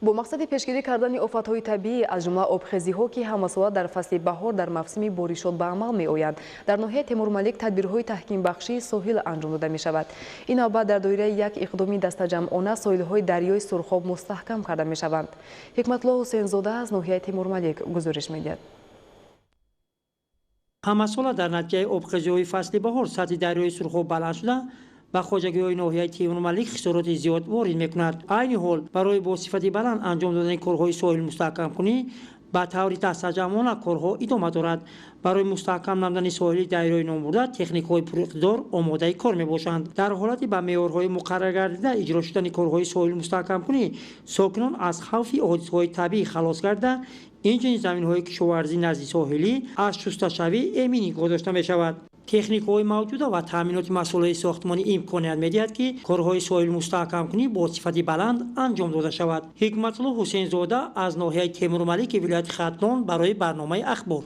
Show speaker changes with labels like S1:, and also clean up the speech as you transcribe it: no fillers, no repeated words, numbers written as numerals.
S1: با مقصد پیشگیری کردن آفت‌های طبیعی از جمله آبخیزی‌ها که همساله در فصل بهار در موسم بارشات به عمل می‌آیند، در ناحیه تیمورملک تدبیرهای تحکیم بخشی ساحل انجام داده می‌شود. این نوبت در دایره یک اقدامی دسته‌جمعانه ساحل‌های دریای سرخاب مستحکم کرده می‌شوند. حکمت الله حسین زاده از ناحیه تیمورملک گزارش می‌دهد.
S2: همساله در نتیجه آبخیزی‌های فصل بهار سطح دریای سرخاب بلند شده با خواجگی‌های ناحیه تیمورملک خسارات زیاد وارد می‌کند. عین حال برای با صفت بلند انجام دادن کارهای ساحل مستحکم کنی با طور دسته‌جمعانه کارها ادامه دارد. برای مستحکم نمودن ساحل دریای نامبرده تکنیک‌های پراقتدار آماده کار می‌باشند. در حالتی به معیارهای مقرر گردیده اجرا شدن کارهای ساحل مستحکم کنی ساکنان از خوف حادثه‌های طبیعی خلاص گردیده اینچنین زمین‌های کشاورزی نزد ساحلی از شستشوی امنی گذاشته می‌شود. تکنیک‌های موجوده و تامینات مسئله ساختمانی امکانیت می‌دهد که کارهای ساحل مستحکم کنی با صفت بلند انجام داده شود. حکمت الله حسین زاده از ناحیه تیمورملک ولایت ختلان برای برنامه اخبار.